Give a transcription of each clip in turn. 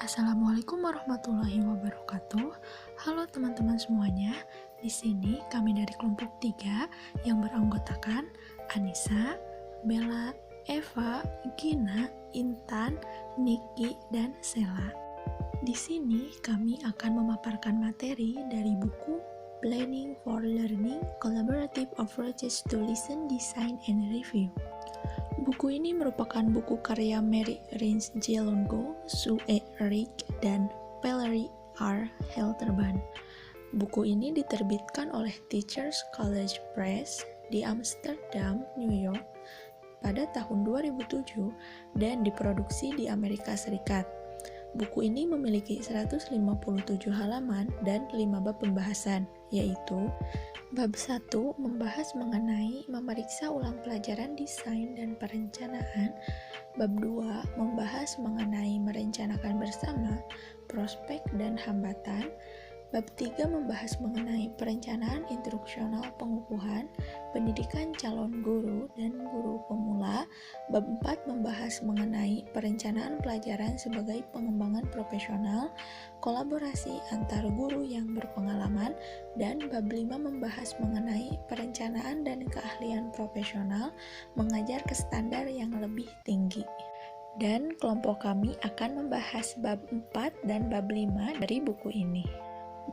Assalamualaikum warahmatullahi wabarakatuh. Halo teman-teman semuanya. Di sini kami dari kelompok 3 yang beranggotakan Anissa, Bella, Eva, Gina, Intan, Niki, dan Sela. Di sini kami akan memaparkan materi dari buku Planning for Learning: Collaborative Approaches to Listen, Design, and Review. Buku ini merupakan buku karya Mary Rins J. Longo, Sue E. Rick, dan Valerie R. Helterman. Buku ini diterbitkan oleh Teachers College Press di Amsterdam, New York pada tahun 2007 dan diproduksi di Amerika Serikat. Buku ini memiliki 157 halaman dan 5 bab pembahasan, yaitu Bab 1 membahas mengenai memeriksa ulang pelajaran desain dan perencanaan. Bab 2 membahas mengenai merencanakan bersama, prospek dan hambatan. Bab 3 membahas mengenai perencanaan instruksional pengukuhan, pendidikan calon guru dan guru pemula. Bab 4 membahas mengenai perencanaan pelajaran sebagai pengembangan profesional, kolaborasi antar guru yang berpengalaman, dan bab 5 membahas mengenai perencanaan dan keahlian profesional mengajar ke standar yang lebih tinggi. Dan kelompok kami akan membahas bab 4 dan bab 5 dari buku ini.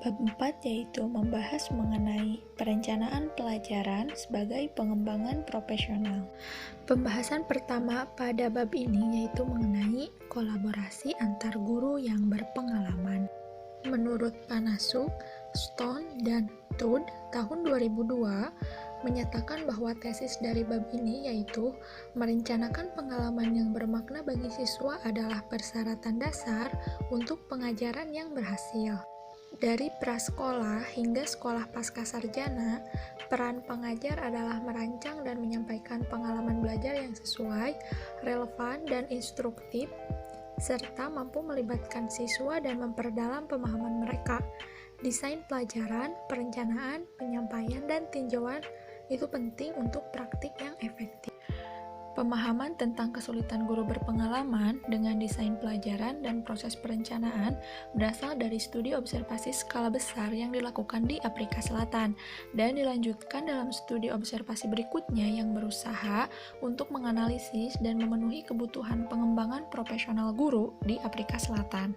Bab 4 yaitu membahas mengenai perencanaan pelajaran sebagai pengembangan profesional. Pembahasan pertama pada bab ini yaitu mengenai kolaborasi antar guru yang berpengalaman. Menurut Panasuk, Stone, dan Todd tahun 2002 menyatakan bahwa tesis dari bab ini yaitu merencanakan pengalaman yang bermakna bagi siswa adalah persyaratan dasar untuk pengajaran yang berhasil. Dari prasekolah hingga sekolah pascasarjana, peran pengajar adalah merancang dan menyampaikan pengalaman belajar yang sesuai, relevan, dan instruktif, serta mampu melibatkan siswa dan memperdalam pemahaman mereka. Desain pelajaran, perencanaan, penyampaian, dan tinjauan itu penting untuk praktik yang efektif. Pemahaman tentang kesulitan guru berpengalaman dengan desain pelajaran dan proses perencanaan berasal dari studi observasi skala besar yang dilakukan di Afrika Selatan dan dilanjutkan dalam studi observasi berikutnya yang berusaha untuk menganalisis dan memenuhi kebutuhan pengembangan profesional guru di Afrika Selatan.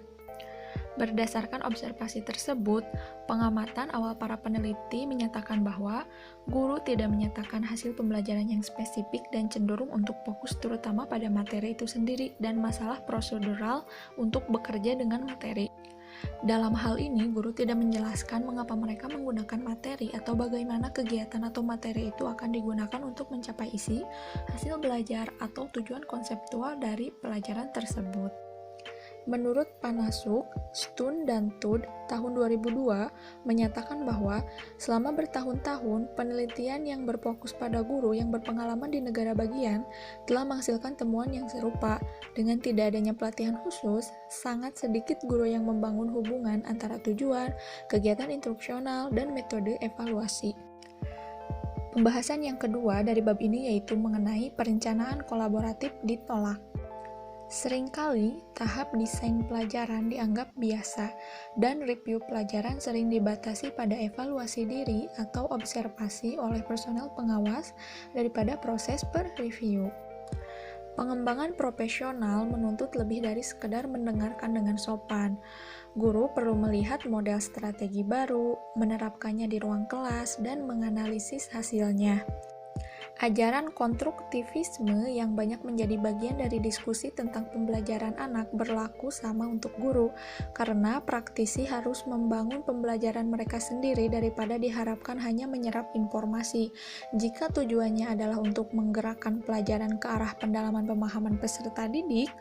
Berdasarkan observasi tersebut, pengamatan awal para peneliti menyatakan bahwa guru tidak menyatakan hasil pembelajaran yang spesifik dan cenderung untuk fokus terutama pada materi itu sendiri dan masalah prosedural untuk bekerja dengan materi. Dalam hal ini, guru tidak menjelaskan mengapa mereka menggunakan materi atau bagaimana kegiatan atau materi itu akan digunakan untuk mencapai isi, hasil belajar, atau tujuan konseptual dari pelajaran tersebut. Menurut Panasuk, Stone, dan Todd tahun 2002 menyatakan bahwa selama bertahun-tahun penelitian yang berfokus pada guru yang berpengalaman di negara bagian telah menghasilkan temuan yang serupa. Dengan tidak adanya pelatihan khusus, sangat sedikit guru yang membangun hubungan antara tujuan, kegiatan instruksional, dan metode evaluasi. Pembahasan yang kedua dari bab ini yaitu mengenai perencanaan kolaboratif ditolak. Seringkali, tahap desain pelajaran dianggap biasa, dan review pelajaran sering dibatasi pada evaluasi diri atau observasi oleh personel pengawas daripada proses per-review. Pengembangan profesional menuntut lebih dari sekedar mendengarkan dengan sopan. Guru perlu melihat model strategi baru, menerapkannya di ruang kelas, dan menganalisis hasilnya. Ajaran konstruktivisme yang banyak menjadi bagian dari diskusi tentang pembelajaran anak berlaku sama untuk guru, karena praktisi harus membangun pembelajaran mereka sendiri daripada diharapkan hanya menyerap informasi. Jika tujuannya adalah untuk menggerakkan pelajaran ke arah pendalaman pemahaman peserta didik,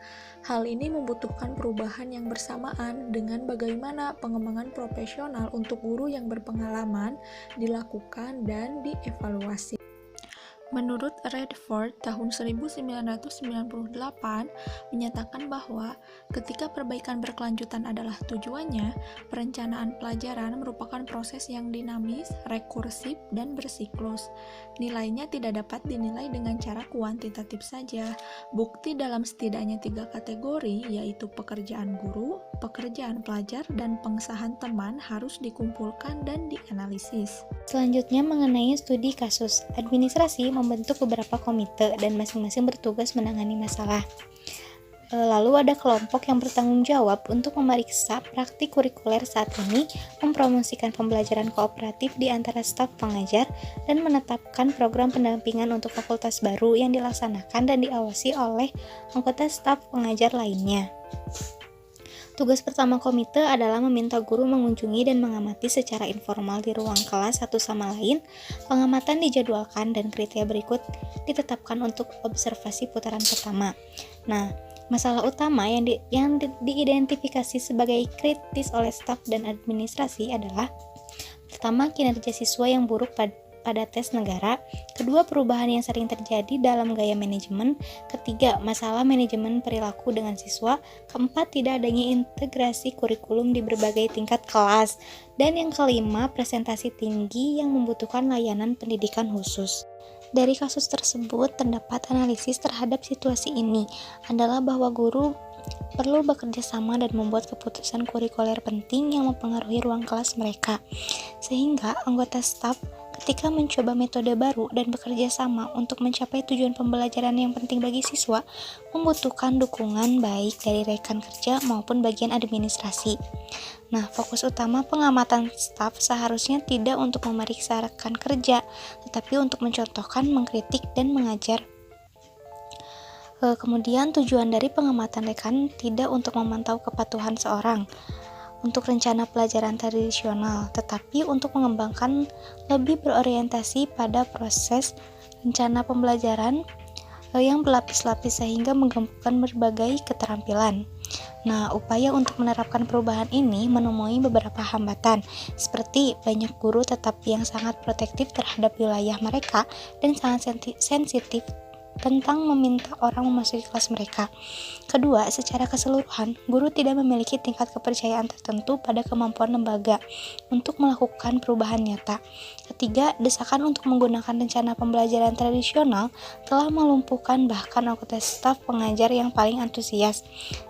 hal ini membutuhkan perubahan yang bersamaan dengan bagaimana pengembangan profesional untuk guru yang berpengalaman dilakukan dan dievaluasi. Menurut Redford tahun 1998 menyatakan bahwa ketika perbaikan berkelanjutan adalah tujuannya, perencanaan pelajaran merupakan proses yang dinamis, rekursif, dan bersiklus. Nilainya tidak dapat dinilai dengan cara kuantitatif saja. Bukti dalam setidaknya 3 kategori, yaitu pekerjaan guru, pekerjaan pelajar, dan pengesahan teman harus dikumpulkan dan dianalisis. Selanjutnya mengenai studi kasus, administrasi membentuk beberapa komite dan masing-masing bertugas menangani masalah. Lalu ada kelompok yang bertanggung jawab untuk memeriksa praktik kurikuler saat ini, mempromosikan pembelajaran kooperatif di antara staf pengajar, dan menetapkan program pendampingan untuk fakultas baru yang dilaksanakan dan diawasi oleh anggota staf pengajar lainnya. Tugas pertama komite adalah meminta guru mengunjungi dan mengamati secara informal di ruang kelas satu sama lain. Pengamatan dijadwalkan dan kriteria berikut ditetapkan untuk observasi putaran pertama. Nah, masalah utama yang diidentifikasi sebagai kritis oleh staf dan administrasi adalah: pertama, kinerja siswa yang buruk pada tes negara. Kedua, perubahan yang sering terjadi dalam gaya manajemen. Ketiga, masalah manajemen perilaku dengan siswa. Keempat, tidak adanya integrasi kurikulum di berbagai tingkat kelas. Dan yang kelima, presentasi tinggi yang membutuhkan layanan pendidikan khusus. Dari kasus tersebut, terdapat analisis terhadap situasi ini adalah bahwa guru perlu bekerja sama dan membuat keputusan kurikuler penting yang mempengaruhi ruang kelas mereka, sehingga anggota staf ketika mencoba metode baru dan bekerja sama untuk mencapai tujuan pembelajaran yang penting bagi siswa, membutuhkan dukungan baik dari rekan kerja maupun bagian administrasi. Nah, fokus utama pengamatan staf seharusnya tidak untuk memeriksa rekan kerja, tetapi untuk mencontohkan, mengkritik, dan mengajar. Kemudian tujuan dari pengamatan rekan tidak untuk memantau kepatuhan seorang untuk rencana pelajaran tradisional, tetapi untuk mengembangkan lebih berorientasi pada proses rencana pembelajaran yang berlapis-lapis sehingga menggabungkan berbagai keterampilan. Nah, upaya untuk menerapkan perubahan ini menemui beberapa hambatan, seperti banyak guru tetap yang sangat protektif terhadap wilayah mereka dan sangat sensitif tentang meminta orang memasuki kelas mereka. Kedua, secara keseluruhan, guru tidak memiliki tingkat kepercayaan tertentu pada kemampuan lembaga untuk melakukan perubahan nyata. Ketiga, desakan untuk menggunakan rencana pembelajaran tradisional telah melumpuhkan bahkan anggota staf pengajar yang paling antusias.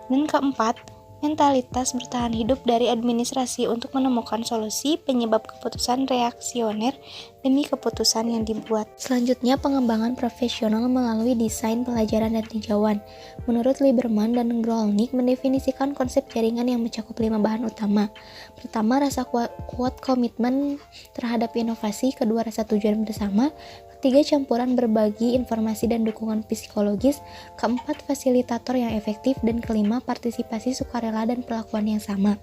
Dan keempat, mentalitas bertahan hidup dari administrasi untuk menemukan solusi penyebab keputusan reaksioner demi keputusan yang dibuat. Selanjutnya, pengembangan profesional melalui desain pelajaran dan tinjauan. Menurut Lieberman dan Grolnick mendefinisikan konsep jaringan yang mencakup 5 bahan utama. Pertama, rasa kuat komitmen terhadap inovasi. Kedua, rasa tujuan bersama. Ketiga, campuran berbagi informasi dan dukungan psikologis. Keempat, fasilitator yang efektif. Dan kelima, partisipasi sukarela dan perlakuan yang sama.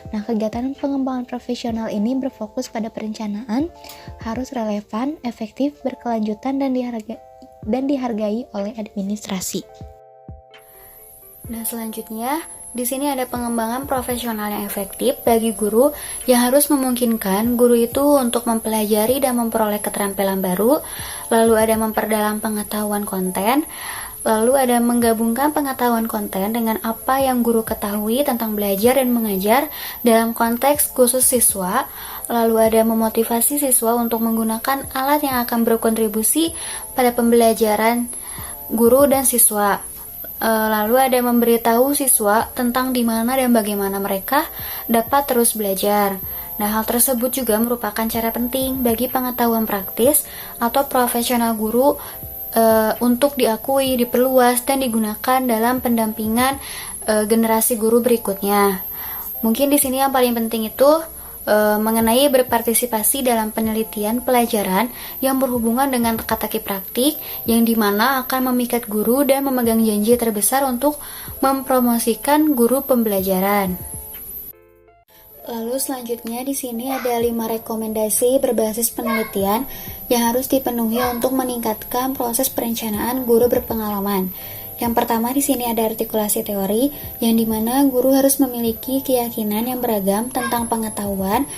Nah, kegiatan pengembangan profesional ini berfokus pada perencanaan, harus relevan, efektif, berkelanjutan, dan dihargai oleh administrasi. Nah, selanjutnya di sini ada pengembangan profesional yang efektif bagi guru yang harus memungkinkan guru itu untuk mempelajari dan memperoleh keterampilan baru, lalu ada memperdalam pengetahuan konten, lalu ada menggabungkan pengetahuan konten dengan apa yang guru ketahui tentang belajar dan mengajar dalam konteks khusus siswa, lalu ada memotivasi siswa untuk menggunakan alat yang akan berkontribusi pada pembelajaran guru dan siswa. Lalu ada memberitahu siswa tentang di mana dan bagaimana mereka dapat terus belajar. Nah, hal tersebut juga merupakan cara penting bagi pengetahuan praktis atau profesional guru untuk diakui, diperluas, dan digunakan dalam pendampingan generasi guru berikutnya. Mungkin di sini yang paling penting itu mengenai berpartisipasi dalam penelitian pelajaran yang berhubungan dengan teka-teki praktik yang dimana akan memikat guru dan memegang janji terbesar untuk mempromosikan guru pembelajaran. Lalu selanjutnya di sini ada 5 rekomendasi berbasis penelitian yang harus dipenuhi untuk meningkatkan proses perencanaan guru berpengalaman. Yang pertama di sini ada artikulasi teori, yang dimana guru harus memiliki keyakinan yang beragam tentang pengetahuan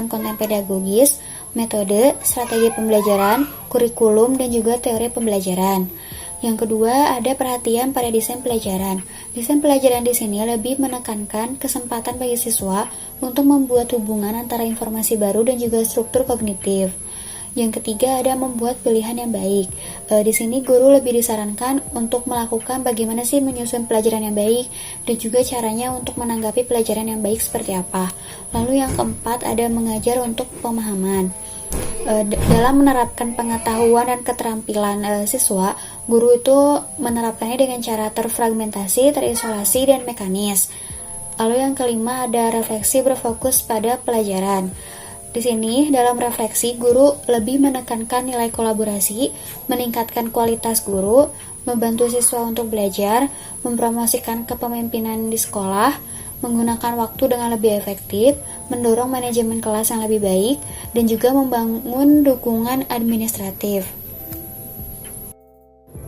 konten pedagogis, metode, strategi pembelajaran, kurikulum, dan juga teori pembelajaran. Yang kedua, ada perhatian pada desain pelajaran. Desain pelajaran di sini lebih menekankan kesempatan bagi siswa untuk membuat hubungan antara informasi baru dan juga struktur kognitif. Yang ketiga, ada membuat pilihan yang baik. Di sini guru lebih disarankan untuk melakukan bagaimana sih menyusun pelajaran yang baik dan juga caranya untuk menanggapi pelajaran yang baik seperti apa. Lalu yang keempat, ada mengajar untuk pemahaman. Dalam menerapkan pengetahuan dan keterampilan siswa, guru itu menerapkannya dengan cara terfragmentasi, terisolasi, dan mekanis. Lalu yang kelima, ada refleksi berfokus pada pelajaran. Di sini, dalam refleksi, guru lebih menekankan nilai kolaborasi, meningkatkan kualitas guru, membantu siswa untuk belajar, mempromosikan kepemimpinan di sekolah, menggunakan waktu dengan lebih efektif, mendorong manajemen kelas yang lebih baik, dan juga membangun dukungan administratif.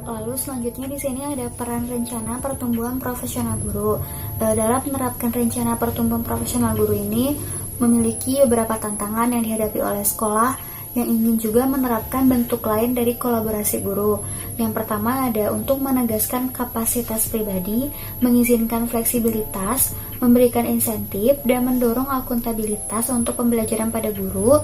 Lalu selanjutnya di sini ada peran rencana pertumbuhan profesional guru. Dalam menerapkan rencana pertumbuhan profesional guru ini memiliki beberapa tantangan yang dihadapi oleh sekolah yang ingin juga menerapkan bentuk lain dari kolaborasi guru. Yang pertama ada untuk menegaskan kapasitas pribadi, mengizinkan fleksibilitas, memberikan insentif, dan mendorong akuntabilitas untuk pembelajaran pada guru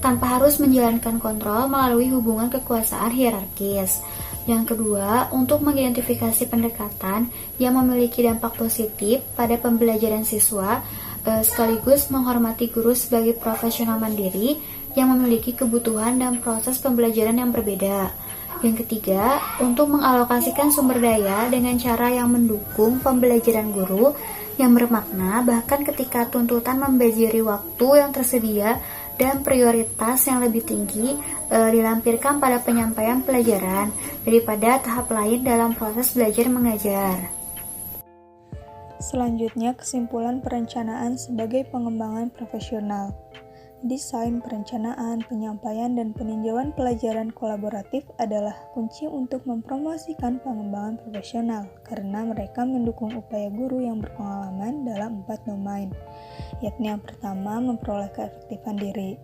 tanpa harus menjalankan kontrol melalui hubungan kekuasaan hierarkis. Yang kedua, untuk mengidentifikasi pendekatan yang memiliki dampak positif pada pembelajaran siswa, sekaligus menghormati guru sebagai profesional mandiri yang memiliki kebutuhan dan proses pembelajaran yang berbeda. Yang ketiga, untuk mengalokasikan sumber daya dengan cara yang mendukung pembelajaran guru yang bermakna bahkan ketika tuntutan membanjiri waktu yang tersedia dan prioritas yang lebih tinggi dilampirkan pada penyampaian pelajaran daripada tahap lain dalam proses belajar mengajar. Selanjutnya, kesimpulan perencanaan sebagai pengembangan profesional. Desain, perencanaan, penyampaian, dan peninjauan pelajaran kolaboratif adalah kunci untuk mempromosikan pengembangan profesional karena mereka mendukung upaya guru yang berpengalaman dalam 4 domain, yakni yang pertama, memperoleh keefektifan diri.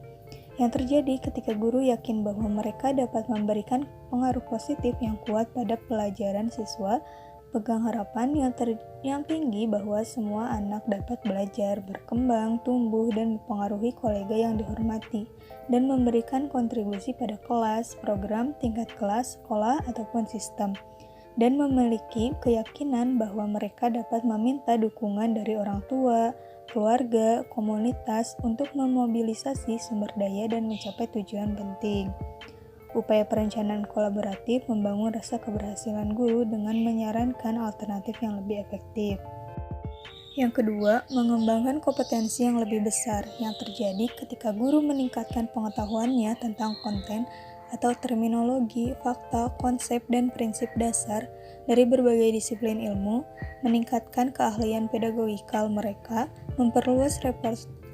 Yang terjadi ketika guru yakin bahwa mereka dapat memberikan pengaruh positif yang kuat pada pelajaran siswa, pegang harapan yang tinggi bahwa semua anak dapat belajar, berkembang, tumbuh, dan mempengaruhi kolega yang dihormati, dan memberikan kontribusi pada kelas, program, tingkat kelas, sekolah, ataupun sistem, dan memiliki keyakinan bahwa mereka dapat meminta dukungan dari orang tua, keluarga, komunitas untuk memobilisasi sumber daya dan mencapai tujuan penting. Upaya perencanaan kolaboratif membangun rasa keberhasilan guru dengan menyarankan alternatif yang lebih efektif. Yang kedua, mengembangkan kompetensi yang lebih besar yang terjadi ketika guru meningkatkan pengetahuannya tentang konten atau terminologi, fakta, konsep, dan prinsip dasar dari berbagai disiplin ilmu, meningkatkan keahlian pedagogikal mereka, memperluas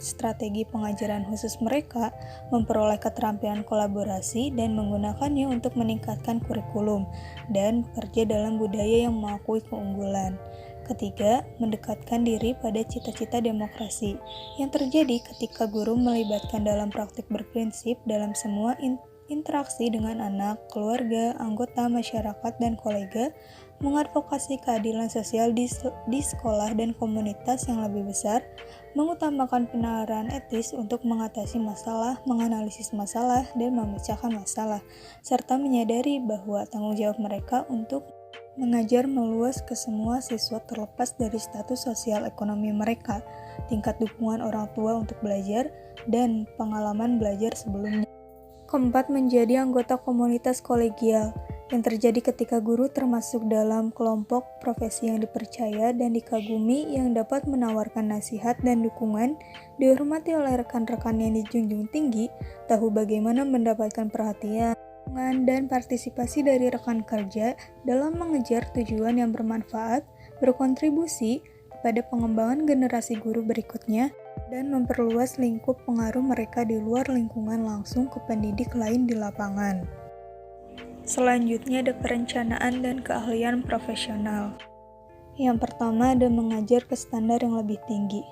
strategi pengajaran khusus mereka, memperoleh keterampilan kolaborasi, dan menggunakannya untuk meningkatkan kurikulum, dan bekerja dalam budaya yang mengakui keunggulan. Ketiga, mendekatkan diri pada cita-cita demokrasi, yang terjadi ketika guru melibatkan dalam praktik berprinsip dalam semua interaksi dengan anak, keluarga, anggota masyarakat, dan kolega, mengadvokasi keadilan sosial di sekolah dan komunitas yang lebih besar, mengutamakan penalaran etis untuk mengatasi masalah, menganalisis masalah, dan memecahkan masalah, serta menyadari bahwa tanggung jawab mereka untuk mengajar meluas ke semua siswa terlepas dari status sosial ekonomi mereka, tingkat dukungan orang tua untuk belajar, dan pengalaman belajar sebelumnya. Keempat, menjadi anggota komunitas kolegial, yang terjadi ketika guru termasuk dalam kelompok profesi yang dipercaya dan dikagumi yang dapat menawarkan nasihat dan dukungan, dihormati oleh rekan-rekan yang dijunjung tinggi, tahu bagaimana mendapatkan perhatian, dan partisipasi dari rekan kerja dalam mengejar tujuan yang bermanfaat, berkontribusi pada pengembangan generasi guru berikutnya, dan memperluas lingkup pengaruh mereka di luar lingkungan langsung ke pendidik lain di lapangan. Selanjutnya ada perencanaan dan keahlian profesional. Yang pertama ada mengajar ke standar yang lebih tinggi.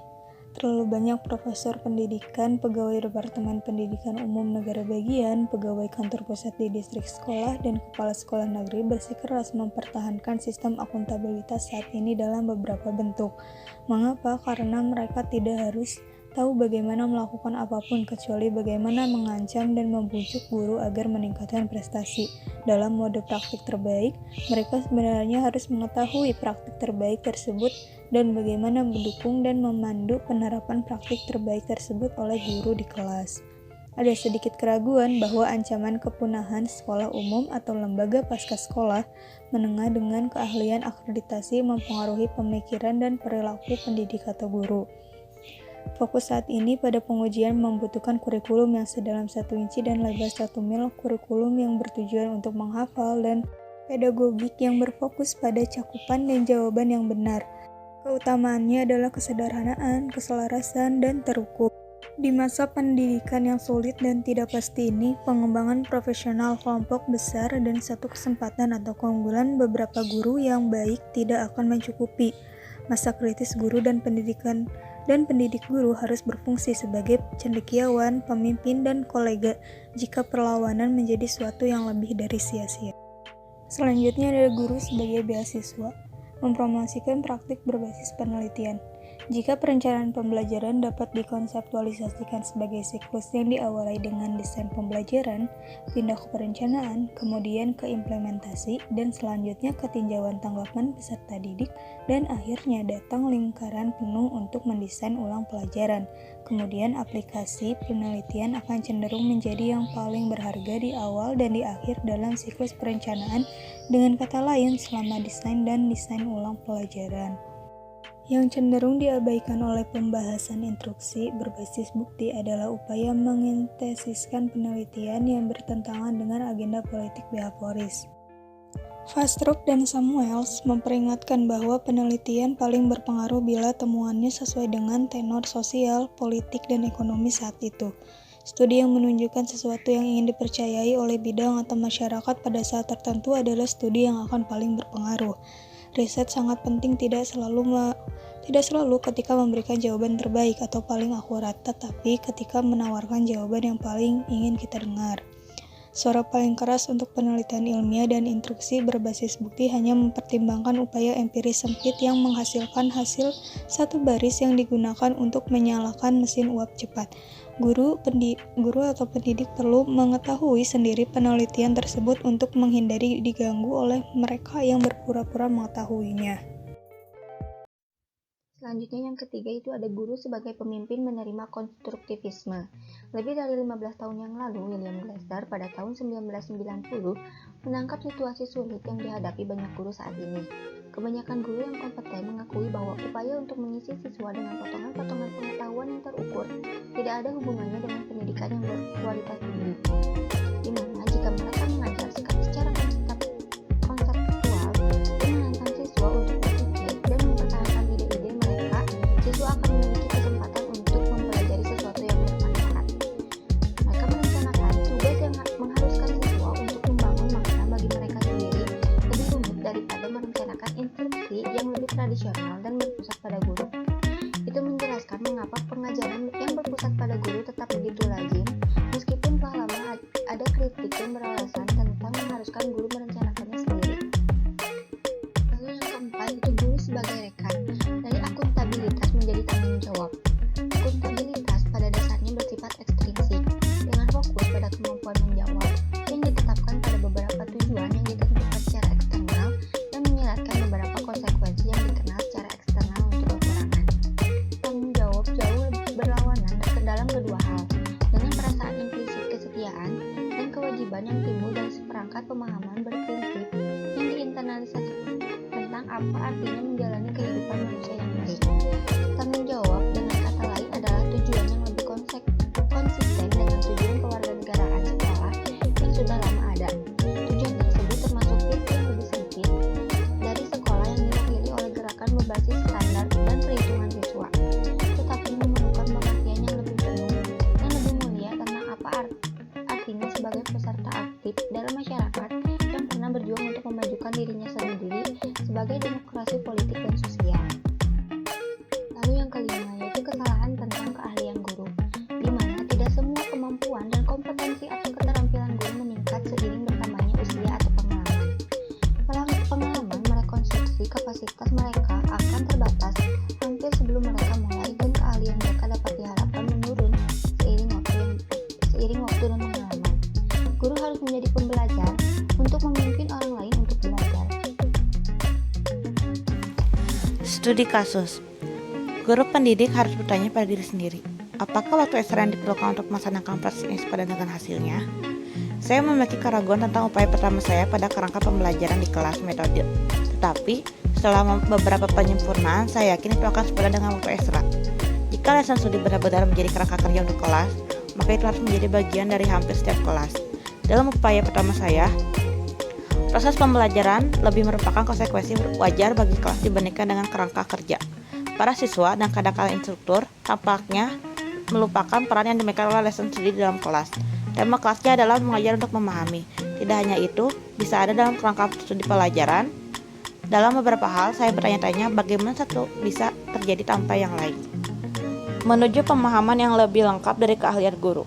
Terlalu banyak profesor pendidikan, pegawai Departemen Pendidikan Umum Negara Bagian, pegawai kantor pusat di distrik sekolah, dan kepala sekolah negeri bersikeras mempertahankan sistem akuntabilitas saat ini dalam beberapa bentuk. Mengapa? Karena mereka tidak harus tahu bagaimana melakukan apapun kecuali bagaimana mengancam dan membujuk guru agar meningkatkan prestasi. Dalam mode praktik terbaik, mereka sebenarnya harus mengetahui praktik terbaik tersebut dan bagaimana mendukung dan memandu penerapan praktik terbaik tersebut oleh guru di kelas. Ada sedikit keraguan bahwa ancaman kepunahan sekolah umum atau lembaga pasca sekolah menengah dengan keahlian akreditasi mempengaruhi pemikiran dan perilaku pendidik atau guru. Fokus saat ini pada pengujian membutuhkan kurikulum yang sedalam 1 inci dan lebar 1 mil, kurikulum yang bertujuan untuk menghafal, dan pedagogik yang berfokus pada cakupan dan jawaban yang benar. Keutamaannya adalah kesederhanaan, keselarasan, dan terukur. Di masa pendidikan yang sulit dan tidak pasti ini, pengembangan profesional kelompok besar dan satu kesempatan atau keunggulan beberapa guru yang baik tidak akan mencukupi. Masa kritis guru dan pendidik guru harus berfungsi sebagai cendekiawan, pemimpin, dan kolega jika perlawanan menjadi suatu yang lebih dari sia-sia. Selanjutnya ada guru sebagai beasiswa, mempromosikan praktik berbasis penelitian. Jika perencanaan pembelajaran dapat dikonseptualisasikan sebagai siklus yang diawali dengan desain pembelajaran, pindah ke perencanaan, kemudian ke implementasi, dan selanjutnya ke tinjauan tanggapan peserta didik, dan akhirnya datang lingkaran penuh untuk mendesain ulang pelajaran. Kemudian aplikasi penelitian akan cenderung menjadi yang paling berharga di awal dan di akhir dalam siklus perencanaan, dengan kata lain selama desain dan desain ulang pelajaran. Yang cenderung diabaikan oleh pembahasan instruksi berbasis bukti adalah upaya mengintensifkan penelitian yang bertentangan dengan agenda politik behavioris. Fastrup dan Samuels memperingatkan bahwa penelitian paling berpengaruh bila temuannya sesuai dengan tenor sosial, politik, dan ekonomi saat itu. Studi yang menunjukkan sesuatu yang ingin dipercayai oleh bidang atau masyarakat pada saat tertentu adalah studi yang akan paling berpengaruh. Riset sangat penting tidak selalu ketika memberikan jawaban terbaik atau paling akurat, tetapi ketika menawarkan jawaban yang paling ingin kita dengar. Suara paling keras untuk penelitian ilmiah dan instruksi berbasis bukti hanya mempertimbangkan upaya empiris sempit yang menghasilkan hasil satu baris yang digunakan untuk menyalakan mesin uap cepat. Guru atau pendidik perlu mengetahui sendiri penelitian tersebut untuk menghindari diganggu oleh mereka yang berpura-pura mengetahuinya. Selanjutnya yang ketiga itu ada guru sebagai pemimpin menerima konstruktivisme. Lebih dari 15 tahun yang lalu, William Glasser pada tahun 1990 menangkap situasi sulit yang dihadapi banyak guru saat ini. Kebanyakan guru yang kompeten mengakui bahwa upaya untuk mengisi siswa dengan potongan-potongan pengetahuan yang terukur tidak ada hubungannya dengan pendidikan yang berkualitas tinggi. Di mana jika mereka mengajar secara konseptual dan menantang siswa untuk berpikir dan mempertahankan ide-ide mereka, siswa akan memiliki kesempatan untuk mempelajari sesuatu yang bermanfaat. Mereka merencanakan tugas yang mengharuskan siswa untuk membangun makna bagi mereka sendiri lebih rumit daripada merencanakan instruksi yang lebih tradisional dan berpusat pada guru. Itu menjelaskan mengapa pengajaran yang berpusat pada guru tetap begitu lazim, meskipun telah lama ada kritik yang beralasan tentang mengharuskan guru merencanakannya sendiri. Lalu yang keempat itu guru sebagai rekan. Dari akuntabilitas menjadi tanggung jawab. Akuntabilitas pada dasarnya bersifat ekstrinsik, dengan fokus pada kemampuan menjawab yang ditetapkan pada beberapa tujuan yang ditentukan secara eksternal dan menyeratkan beberapa konsekuensi yang dikenal secara eksternal untuk kekurangan. Tanggung jawab jauh berlawanan dalam kedua hal, dengan perasaan implisit kesetiaan dan kewajiban yang timbul dari seperangkat pemahaman berprinsip yang diinternalisasi tentang apa artinya menjalani kehidupan manusia yang baik. Tanggung jawab dengan kata lain adalah tujuan yang lebih konsisten dengan tujuan kewarganegaraan sekolah yang sudah lama ada. Tujuan tersebut termasuk visi yang lebih sempit dari sekolah yang diwakili oleh gerakan berbasis standar dan perhitungan siswa, tetapi memerlukan pengertian yang lebih penuh dan lebih mulia tentang apa artinya sebagai peserta aktif dalam masyarakat yang pernah berjuang untuk memajukan dirinya sendiri sebagai demokrasi politik dan sosial. Lalu yang kelima yaitu kesalahan Studi kasus. Guru pendidik harus bertanya pada diri sendiri, apakah waktu ekstra yang diperlukan untuk melaksanakan proses ini sepadan dengan hasilnya? Saya memiliki keraguan tentang upaya pertama saya pada kerangka pembelajaran di kelas metode. Tetapi, setelah beberapa penyempurnaan, saya yakin itu akan sepadan dengan waktu ekstra. Jika lesson studi benar-benar menjadi kerangka kerja untuk kelas, maka itu harus menjadi bagian dari hampir setiap kelas. Dalam upaya pertama saya, proses pembelajaran lebih merupakan konsekuensi wajar bagi kelas dibandingkan dengan kerangka kerja. Para siswa dan kadang-kala instruktur tampaknya melupakan peran yang dimainkan oleh lesson studi di dalam kelas. Tema kelasnya adalah mengajar untuk memahami. Tidak hanya itu, bisa ada dalam kerangka studi pelajaran. Dalam beberapa hal, saya bertanya-tanya bagaimana satu bisa terjadi tanpa yang lain. Menuju pemahaman yang lebih lengkap dari keahlian guru.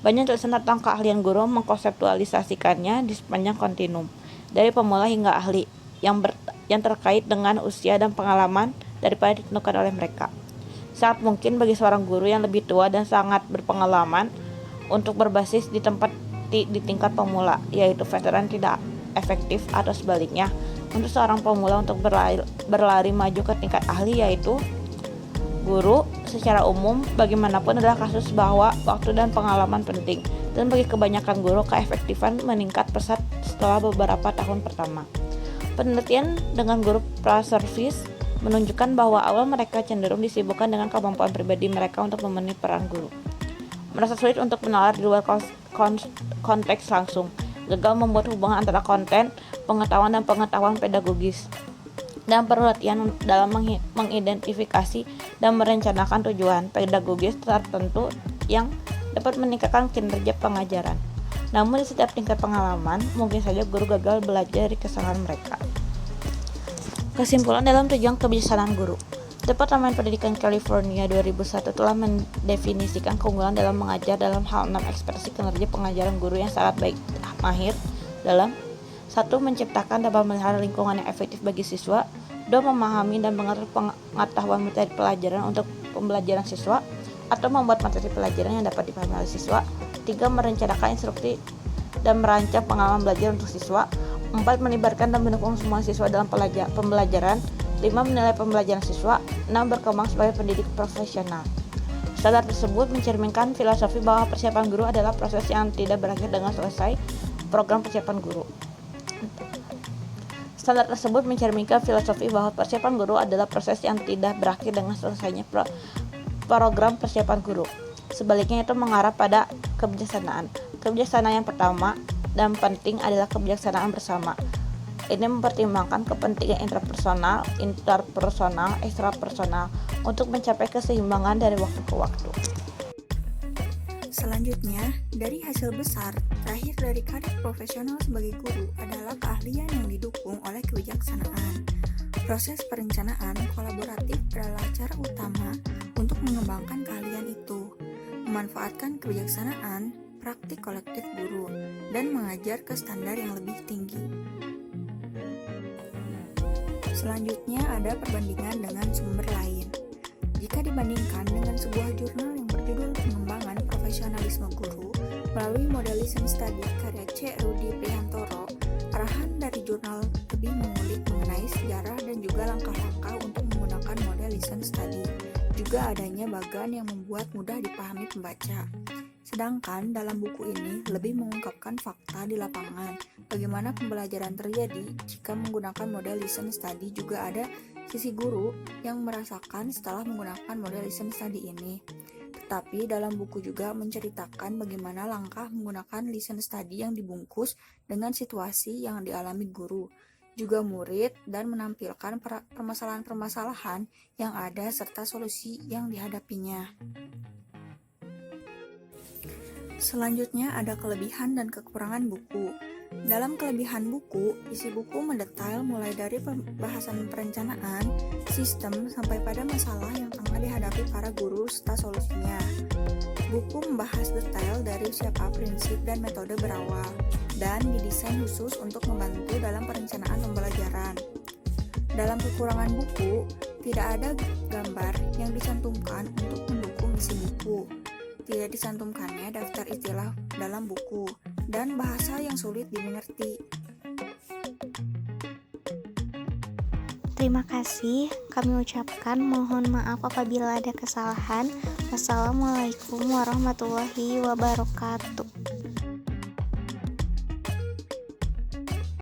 Banyak tulisan tentang keahlian guru mengkonseptualisasikannya di sepanjang kontinum, dari pemula hingga ahli, yang terkait dengan usia dan pengalaman daripada ditentukan oleh mereka. Sangat mungkin bagi seorang guru yang lebih tua dan sangat berpengalaman untuk berbasis di tingkat pemula, yaitu veteran tidak efektif, atau sebaliknya, untuk seorang pemula untuk berlari maju ke tingkat ahli, yaitu guru. Secara umum, bagaimanapun adalah kasus bahwa waktu dan pengalaman penting, dan bagi kebanyakan guru, keefektifan meningkat pesat setelah beberapa tahun pertama. Penelitian dengan guru pra-service menunjukkan bahwa awal mereka cenderung disibukkan dengan kemampuan pribadi mereka untuk memenuhi peran guru. Merasa sulit untuk menalar di luar konteks langsung, gagal membuat hubungan antara konten, pengetahuan dan pengetahuan pedagogis, dan perlu latihan dalam mengidentifikasi dan merencanakan tujuan pedagogis tertentu yang dapat meningkatkan kinerja pengajaran. Namun di setiap tingkat pengalaman, mungkin saja guru gagal belajar dari kesalahan mereka. Kesimpulan dalam tujuan kebijaksanaan guru. Departemen Pendidikan California 2001 telah mendefinisikan keunggulan dalam mengajar dalam hal 6 ekspresi kinerja pengajaran guru yang sangat baik, mahir dalam 1. Menciptakan dan memelihara lingkungan yang efektif bagi siswa. 2. Memahami dan mengatur pengetahuan materi pelajaran untuk pembelajaran siswa atau membuat materi pelajaran yang dapat dipahami oleh siswa. 3. Merencanakan instruksi dan merancang pengalaman belajar untuk siswa. 4. Melibatkan dan mendukung semua siswa dalam pembelajaran. 5. Menilai pembelajaran siswa. 6. Berkembang sebagai pendidik profesional. Standar tersebut mencerminkan filosofi bahwa persiapan guru adalah proses yang tidak berakhir dengan selesai program persiapan guru. Standar tersebut mencerminkan filosofi bahwa persiapan guru adalah proses yang tidak berakhir dengan selesainya program persiapan guru. Sebaliknya, itu mengarah pada kebijaksanaan. Kebijaksanaan yang pertama dan penting adalah kebijaksanaan bersama. Ini mempertimbangkan kepentingan interpersonal, ekstrapersonal untuk mencapai keseimbangan dari waktu ke waktu. Selanjutnya, dari hasil besar terakhir dari karir profesional sebagai guru adalah keahlian yang didukung oleh kebijaksanaan. Proses perencanaan kolaboratif adalah cara utama untuk mengembangkan keahlian itu, memanfaatkan kebijaksanaan, praktik kolektif guru, dan mengajar ke standar yang lebih tinggi. Selanjutnya ada perbandingan dengan sumber lain. Jika dibandingkan dengan sebuah jurnal yang berjudul Pengembangan Profesionalisme Guru melalui model Listen Study karya C. Rudy Prihantoro, arahan dari jurnal lebih mengulik mengenai sejarah dan juga langkah-langkah untuk menggunakan model Listen Study. Juga adanya bagan yang membuat mudah dipahami pembaca. Sedangkan dalam buku ini lebih mengungkapkan fakta di lapangan, bagaimana pembelajaran terjadi jika menggunakan model Listen Study. Juga ada sisi guru yang merasakan setelah menggunakan model Listen Study ini. Tetapi dalam buku juga menceritakan bagaimana langkah menggunakan Listen Study yang dibungkus dengan situasi yang dialami guru, juga murid, dan menampilkan permasalahan-permasalahan yang ada serta solusi yang dihadapinya. Selanjutnya ada kelebihan dan kekurangan buku. Dalam kelebihan buku, isi buku mendetail mulai dari pembahasan perencanaan, sistem, sampai pada masalah yang tengah dihadapi para guru serta solusinya. Buku membahas detail dari siapa prinsip dan metode berawal, dan didesain khusus untuk membantu dalam perencanaan pembelajaran. Dalam kekurangan buku, tidak ada gambar yang dicantumkan untuk mendukung isi buku. Tidak dicantumkannya daftar istilah dalam buku, dan bahasa yang sulit dimengerti. Terima kasih. Kami ucapkan mohon maaf apabila ada kesalahan. Wassalamualaikum warahmatullahi wabarakatuh.